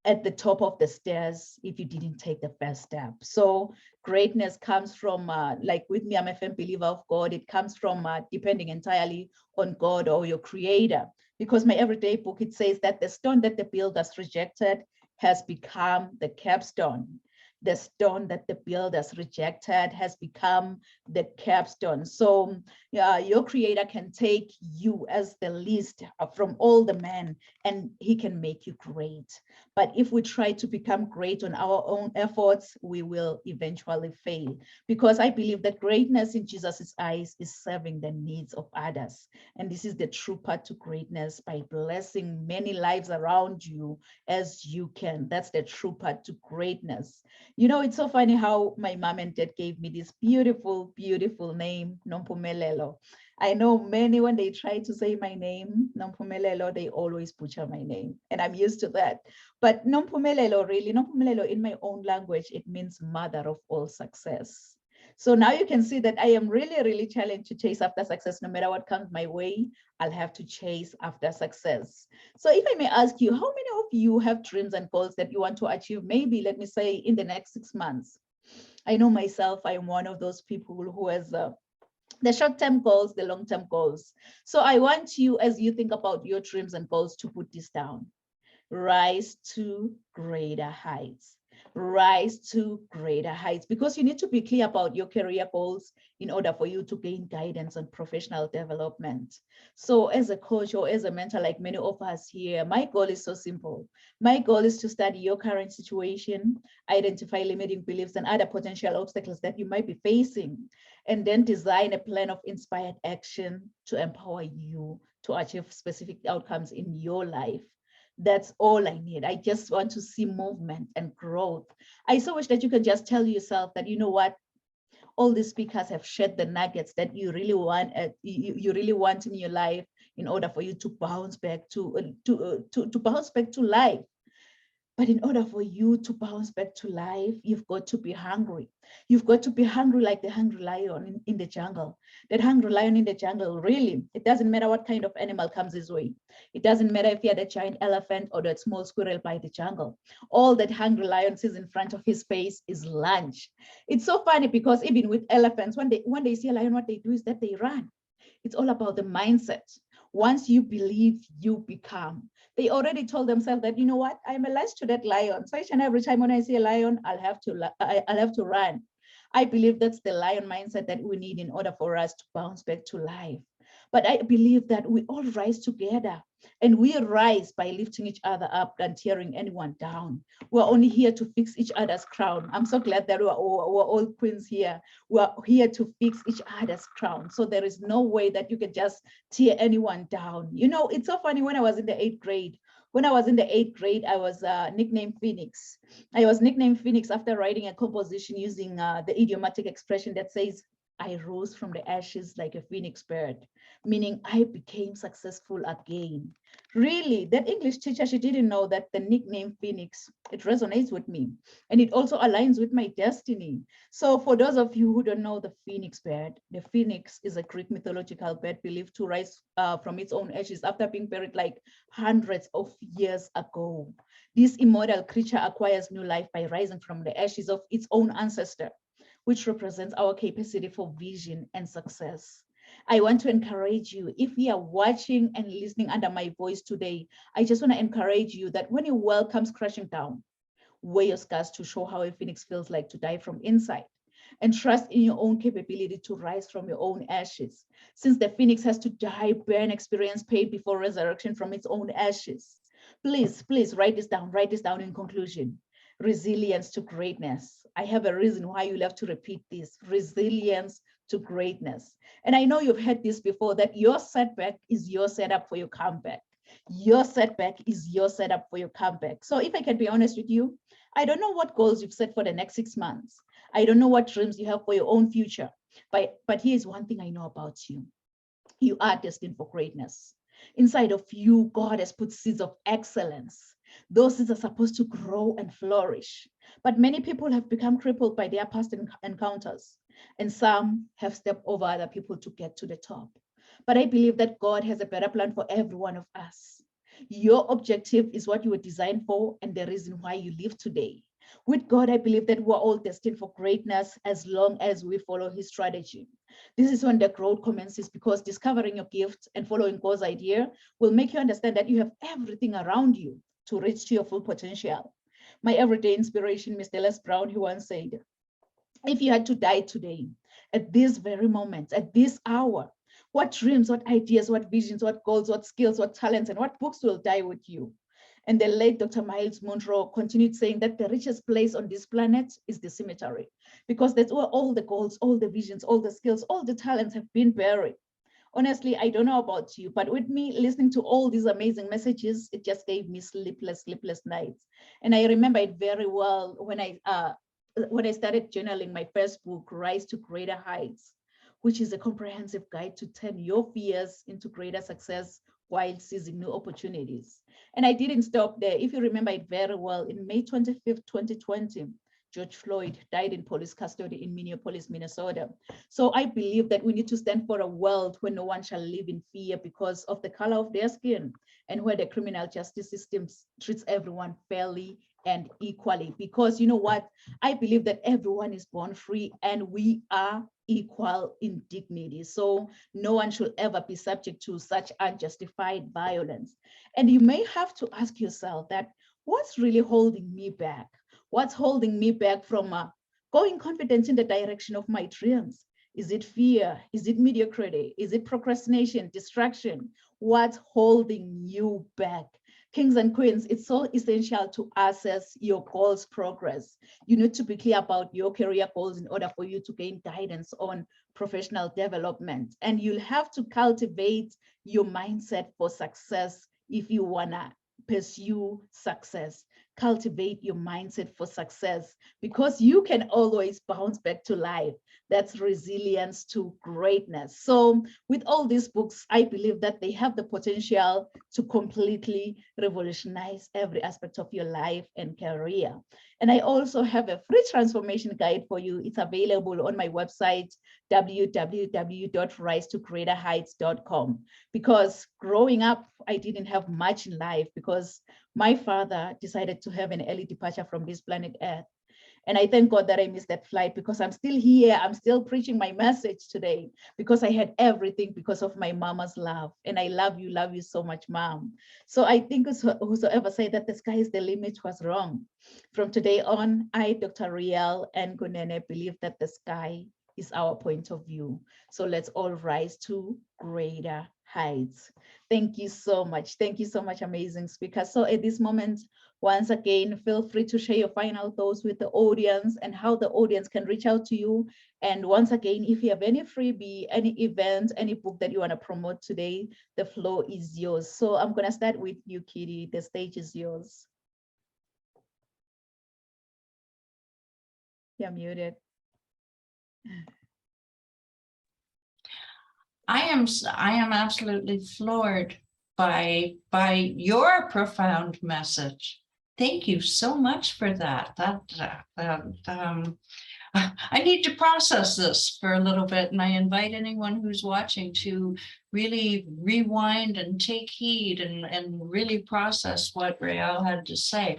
at the top of the stairs if you didn't take the first step. So greatness comes from, like with me, I'm a firm believer of God. It comes from depending entirely on God or your creator. Because my everyday book, it says that the stone that the builders rejected has become the capstone. The stone that the builders rejected has become the capstone. So your creator can take you as the least from all the men, and he can make you great. But if we try to become great on our own efforts, we will eventually fail. Because I believe that greatness in Jesus' eyes is serving the needs of others. And this is the true path to greatness, by blessing many lives around you as you can. That's the true path to greatness. You know, it's so funny how my mom and dad gave me this beautiful, beautiful name, Nompumelelo. I know many, when they try to say my name, Nompumelelo, they always butcher my name, and I'm used to that. But Nompumelelo, really, Nompumelelo in my own language, it means mother of all success. So now you can see that I am really, really challenged to chase after success. No matter what comes my way, I'll have to chase after success. So if I may ask you, how many of you have dreams and goals that you want to achieve? Maybe, let me say, in the next 6 months. I know myself, I am one of those people who has the short-term goals, the long-term goals. So I want you, as you think about your dreams and goals, to put this down. Rise to greater heights. Rise to greater heights, because you need to be clear about your career goals in order for you to gain guidance on professional development. So as a coach or as a mentor, like many of us here, my goal is so simple. My goal is to study your current situation, identify limiting beliefs and other potential obstacles that you might be facing, and then design a plan of inspired action to empower you to achieve specific outcomes in your life. That's all I need. I just want to see movement and growth. I so wish that you can just tell yourself that, you know what, all these speakers have shared the nuggets that you really want, you really want in your life in order for you to bounce back to bounce back to life. But in order for you to bounce back to life, you've got to be hungry. You've got to be hungry like the hungry lion in the jungle. That hungry lion in the jungle, really, it doesn't matter what kind of animal comes his way. It doesn't matter if you're the giant elephant or that small squirrel by the jungle. All that hungry lion sees in front of his face is lunch. It's so funny because even with elephants, when they see a lion, what they do is that they run. It's all about the mindset. Once you believe, you become. They already told themselves that, you know what, I'm allergic to that lion. So each and every time when I see a lion, I'll have to run. I believe that's the lion mindset that we need in order for us to bounce back to life. But I believe that we all rise together, and we rise by lifting each other up and tearing anyone down. We're only here to fix each other's crown. I'm so glad that we're all queens here. We're here to fix each other's crown. So there is no way that you can just tear anyone down. You know, it's so funny, when I was in the 8th grade, I was nicknamed Phoenix. I was nicknamed Phoenix after writing a composition using the idiomatic expression that says, I rose from the ashes like a phoenix bird, meaning I became successful again. Really, that English teacher, she didn't know that the nickname Phoenix, it resonates with me. And it also aligns with my destiny. So for those of you who don't know the phoenix bird, the phoenix is a Greek mythological bird believed to rise from its own ashes after being buried like hundreds of years ago. This immortal creature acquires new life by rising from the ashes of its own ancestor, which represents our capacity for vision and success. I want to encourage you, if you are watching and listening under my voice today, I just want to encourage you that when your world comes crashing down, wear your scars to show how a phoenix feels like to die from inside, and trust in your own capability to rise from your own ashes. Since the phoenix has to die, burn, experience pain before resurrection from its own ashes. Please write this down in conclusion. Resilience to greatness. I have a reason why you'll have to repeat this. Resilience to greatness. And I know you've heard this before, that your setback is your setup for your comeback. Your setback is your setup for your comeback. So if I can be honest with you, I don't know what goals you've set for the next 6 months. I don't know what dreams you have for your own future, but here's one thing I know about you. You are destined for greatness. Inside of you, God has put seeds of excellence. Those seeds are supposed to grow and flourish. But many people have become crippled by their past encounters, and some have stepped over other people to get to the top. But I believe that God has a better plan for every one of us. Your objective is what you were designed for and the reason why you live today. With God, I believe that we're all destined for greatness as long as we follow his strategy. This is when the growth commences, because discovering your gift and following God's idea will make you understand that you have everything around you to reach to your full potential. My everyday inspiration, Mr. Les Brown, he once said, if you had to die today, at this very moment, at this hour, what dreams, what ideas, what visions, what goals, what skills, what talents, and what books will die with you? And the late Dr. Miles Monroe continued saying that the richest place on this planet is the cemetery, because that's where all the goals, all the visions, all the skills, all the talents have been buried. Honestly, I don't know about you, but with me listening to all these amazing messages, it just gave me sleepless nights. And I remember it very well when I started journaling my first book, Rise to Greater Heights, which is a comprehensive guide to turn your fears into greater success while seizing new opportunities. And I didn't stop there. If you remember it very well, in May 25th, 2020, George Floyd died in police custody in Minneapolis, Minnesota. So I believe that we need to stand for a world where no one shall live in fear because of the color of their skin, and where the criminal justice system treats everyone fairly and equally. Because you know what? I believe that everyone is born free and we are equal in dignity. So no one should ever be subject to such unjustified violence. And you may have to ask yourself that, what's really holding me back? What's holding me back from going confident in the direction of my dreams? Is it fear? Is it mediocrity? Is it procrastination, distraction? What's holding you back? Kings and queens, it's so essential to assess your goals progress. You need to be clear about your career goals in order for you to gain guidance on professional development. And you'll have to cultivate your mindset for success if you wanna pursue success. Cultivate your mindset for success, because you can always bounce back to life. That's resilience to greatness. So with all these books, I believe that they have the potential to completely revolutionize every aspect of your life and career. And I also have a free transformation guide for you. It's available on my website, www.risetogreaterheights.com. Because growing up, I didn't have much in life because my father decided to have an early departure from this planet Earth. And I thank God that I missed that flight, because I'm still here. I'm still preaching my message today because I had everything because of my mama's love. And I love you so much, Mom. So I think whosoever said that the sky is the limit was wrong. From today on, I, Dr. Riel and Gunene, believe that the sky is our point of view. So let's all rise to greater heights. Thank you so much. Thank you so much, amazing speaker. So at this moment, once again, feel free to share your final thoughts with the audience and how the audience can reach out to you. And once again, if you have any freebie, any event, any book that you want to promote today, the floor is yours. So I'm going to start with you, Kitty. The stage is yours. You're muted. I am absolutely floored by your profound message. Thank you so much for that. I need to process this for a little bit, and I invite anyone who's watching to really rewind and take heed and really process what Rael had to say.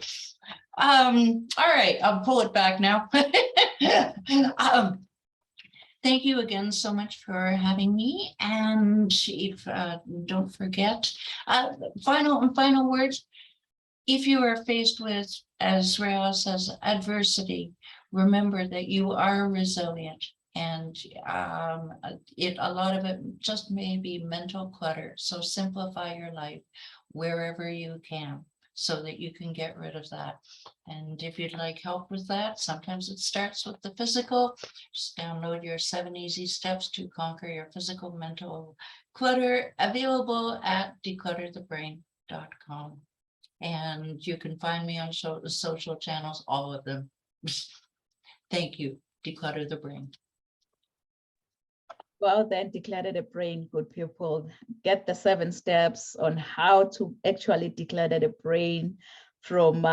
All right, I'll pull it back now. Thank you again so much for having me. And if don't forget, final words. If you are faced with, as Rael says, adversity, remember that you are resilient, and a lot of it just may be mental clutter. So simplify your life wherever you can, so that you can get rid of that. And if you'd like help with that, sometimes it starts with the physical. Just download your 7 easy steps to conquer your physical mental clutter, available at declutterthebrain.com. And you can find me on social channels, all of them. Thank you. Declutter the brain. Well, then declutter the brain, good people. Get the 7 steps on how to actually declutter the brain from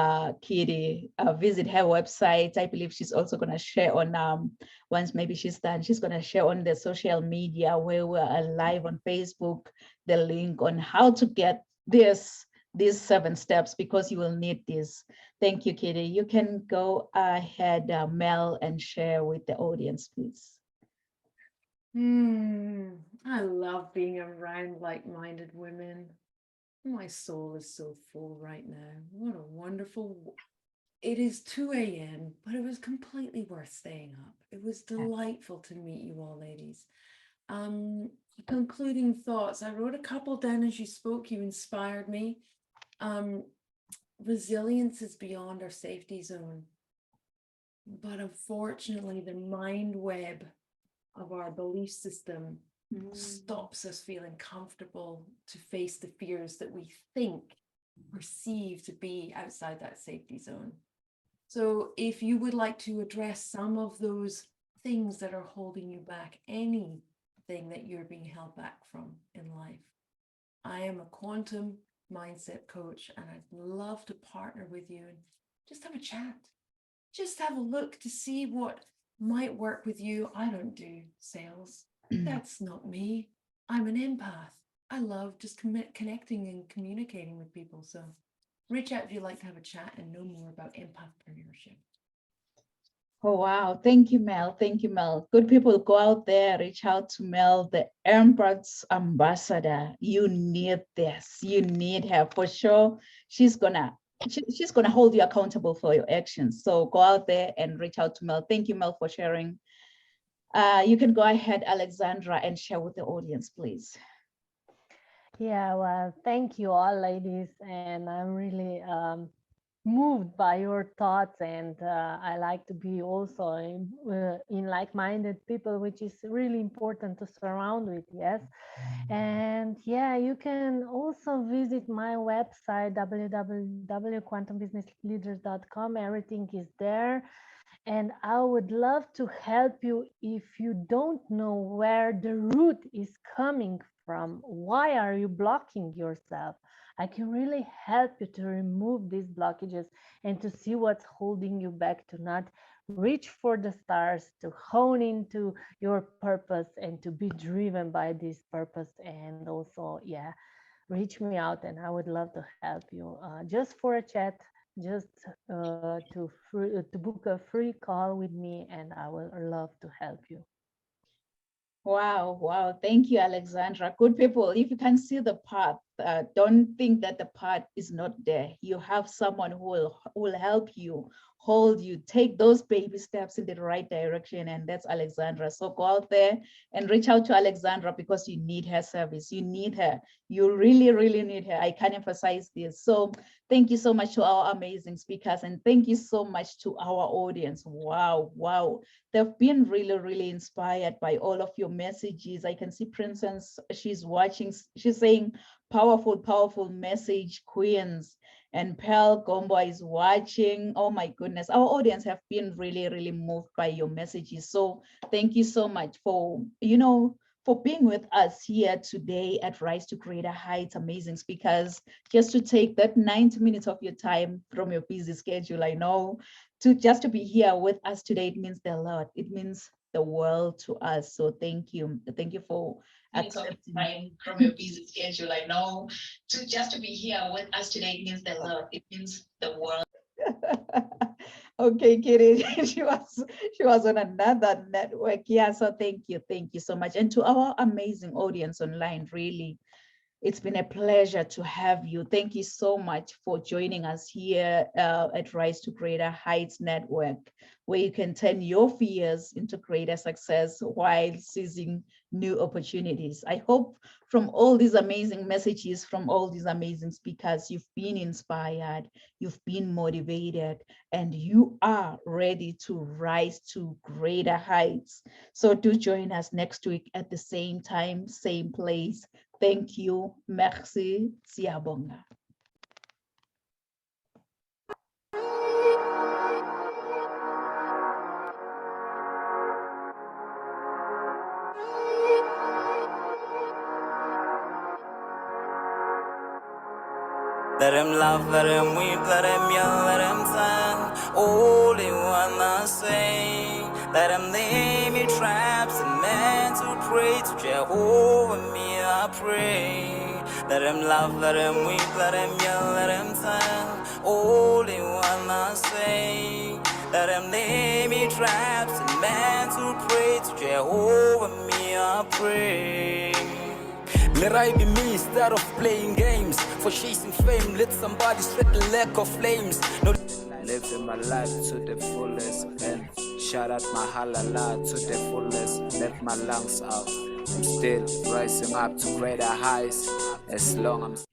Kitty. Visit her website. I believe she's also going to share on, once maybe she's done, she's going to share on the social media where we're live on Facebook, the link on how to get these 7 steps, because you will need this. Thank you, Kitty. You can go ahead, Mel, and share with the audience, please. I love being around like-minded women. My soul is so full right now. What a wonderful, it is 2 a.m., but it was completely worth staying up. It was delightful to meet you all, ladies. Concluding thoughts. I wrote a couple down as you spoke. You inspired me. Resilience is beyond our safety zone. But unfortunately, the mind web of our belief system stops us feeling comfortable to face the fears that we think, perceive to be outside that safety zone. So if you would like to address some of those things that are holding you back, anything that you're being held back from in life, I am a quantum mindset coach, and I'd love to partner with you and just have a chat. Just have a look to see what might work with you. I don't do sales. That's not me. I'm an empath. I love just connecting and communicating with people. So reach out if you'd like to have a chat and know more about empathpreneurship. Oh, wow. Thank you, Mel. Thank you, Mel. Good people, go out there, reach out to Mel, the Empath's ambassador. You need this. You need her for sure. She's gonna hold you accountable for your actions. So go out there and reach out to Mel. Thank you, Mel, for sharing. You can go ahead, Alexandra, and share with the audience, please. Yeah, well, thank you all, ladies. And I'm really moved by your thoughts, and I like to be also in like-minded people, which is really important to surround with. Yes. And yeah, you can also visit my website, www.quantumbusinessleaders.com. Everything is there. And I would love to help you if you don't know where the root is coming from. Why are you blocking yourself? I can really help you to remove these blockages and to see what's holding you back, to not reach for the stars, to hone into your purpose and to be driven by this purpose. And also, yeah, reach me out and I would love to help you just for a chat, just to book a free call with me, and I will love to help you. Wow, wow. Thank you, Alexandra. Good people, if you can see the path, don't think that the path is not there. You have someone who will help you, hold you, take those baby steps in the right direction, and that's Alexandra. So go out there and reach out to Alexandra, because you need her service. You need her. You really, really need her. I can emphasize this. So thank you so much to our amazing speakers, and thank you so much to our audience. Wow, wow. They've been really, really inspired by all of your messages. I can see Princess, she's watching, she's saying, powerful, powerful message, Queens. And Pearl Gombo is watching. Oh my goodness, our audience have been really, really moved by your messages. So thank you so much for, for being with us here today at Rise to Greater Heights. Amazing speakers, just to take that 90 minutes of your time from your busy schedule, I know, to just to be here with us today, it means a lot. It means the world to us. So thank you. Thank you for accepting. Time from your busy schedule, I know. To just to be here with us today means a lot. It means the world. Okay, Kitty, she was on another network. Yeah, so thank you so much. And to our amazing audience online, really, it's been a pleasure to have you. Thank you so much for joining us here at Rise to Greater Heights Network, where you can turn your fears into greater success while seizing new opportunities. I hope from all these amazing messages, from all these amazing speakers, you've been inspired, you've been motivated, and you are ready to rise to greater heights. So do join us next week at the same time, same place. Thank you. Merci. Siyabonga. Let him laugh, let him weep, let him yell, let him sing. All they wanna say. Let him lay me traps and men to pray to Jehovah, me I pray. Let him laugh, let him weep, let him yell, let him sing. All they wanna say. Let him lay me traps and men to pray to Jehovah, me I pray. Let I be me instead of playing games. For chasing fame, let somebody sweat the lack of flames. No, living my life to the fullest and shout out my halala to the fullest. Let my lungs out. I'm still rising up to greater heights as long as I'm